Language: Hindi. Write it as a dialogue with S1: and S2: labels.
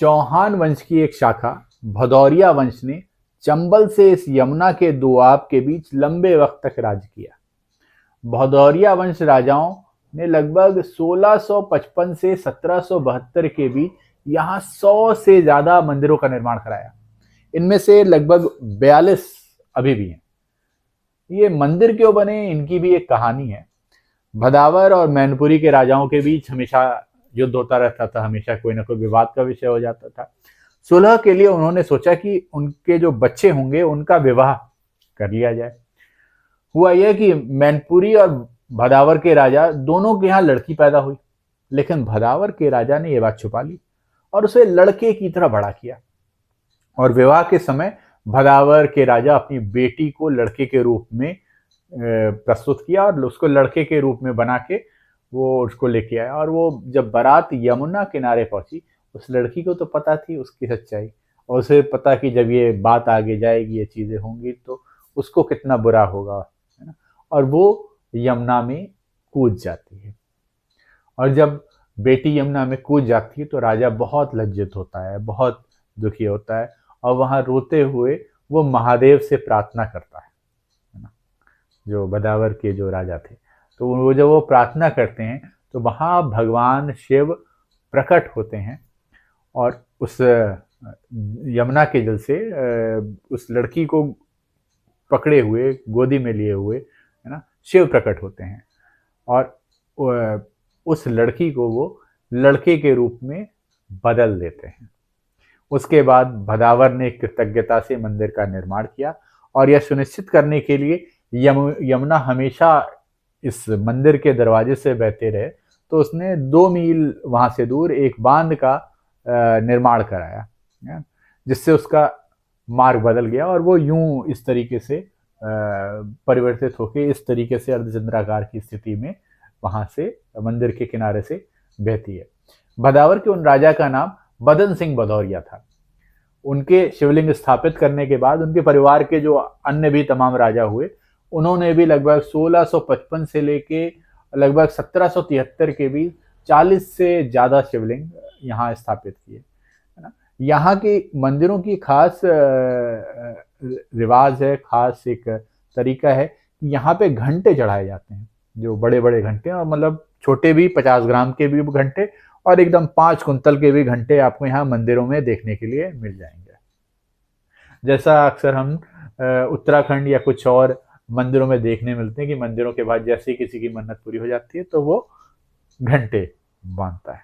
S1: चौहान वंश की एक शाखा भदौरिया वंश ने चंबल से इस यमुना के दोआब के बीच लंबे वक्त तक राज किया। भदौरिया वंश राजाओं ने लगभग 1655 से 1772 के बीच यहाँ 100 से ज्यादा मंदिरों का निर्माण कराया। इनमें से लगभग 42 अभी भी हैं। ये मंदिर क्यों बने, इनकी भी एक कहानी है। भदावर और मैनपुरी के राजाओं के बीच हमेशा युद्ध होता रहता था, हमेशा कोई ना कोई विवाद का विषय हो जाता था। सुलह के लिए उन्होंने सोचा कि उनके जो बच्चे होंगे उनका विवाह कर लिया जाए। हुआ यह कि मैनपुरी और भदावर के राजा दोनों के यहाँ लड़की पैदा हुई, लेकिन भदावर के राजा ने यह बात छुपा ली और उसे लड़के की तरह बड़ा किया। और विवाह के समय भदावर के राजा अपनी बेटी को लड़के के रूप में प्रस्तुत किया और उसको लड़के के रूप में बना के वो उसको लेके आया। और वो जब बारात यमुना किनारे पहुंची, उस लड़की को तो पता थी उसकी सच्चाई, और उसे पता कि जब ये बात आगे जाएगी, ये चीजें होंगी, तो उसको कितना बुरा होगा, है ना। और वो यमुना में कूद जाती है। और जब बेटी यमुना में कूद जाती है तो राजा बहुत लज्जित होता है, बहुत दुखी होता है, और वहां रोते हुए वो महादेव से प्रार्थना करता है ना। जो भदावर के जो राजा थे, तो वो जब वो प्रार्थना करते हैं तो वहां भगवान शिव प्रकट होते हैं और उस यमुना के जल से उस लड़की को पकड़े हुए, गोदी में लिए हुए, है ना, शिव प्रकट होते हैं और उस लड़की को वो लड़के के रूप में बदल देते हैं। उसके बाद भदावर ने कृतज्ञता से मंदिर का निर्माण किया और यह सुनिश्चित करने के लिए यमुना हमेशा इस मंदिर के दरवाजे से बहते रहे, तो उसने 2 मील वहां से दूर एक बांध का निर्माण कराया, जिससे उसका मार्ग बदल गया और वो यूं इस तरीके से परिवर्तित होकर इस तरीके से अर्धचंद्राकार की स्थिति में वहां से मंदिर के किनारे से बहती है। भदावर के उन राजा का नाम बदन सिंह भदौरिया था। उनके शिवलिंग स्थापित करने के बाद उनके परिवार के जो अन्य भी तमाम राजा हुए, उन्होंने भी लगभग 1655 से लेके लगभग 1773 के बीच 40 से ज्यादा शिवलिंग यहाँ स्थापित किए, है ना। यहाँ के मंदिरों की खास रिवाज है, खास एक तरीका है कि यहाँ पे घंटे चढ़ाए जाते हैं, जो बड़े बड़े घंटे, और मतलब छोटे भी 50 ग्राम के भी घंटे और एकदम 5 कुंतल के भी घंटे आपको यहाँ मंदिरों में देखने के लिए मिल जाएंगे। जैसा अक्सर हम उत्तराखंड या कुछ और मंदिरों में देखने मिलते हैं कि मंदिरों के बाद जैसे ही किसी की मन्नत पूरी हो जाती है तो वो घंटे बांधता है।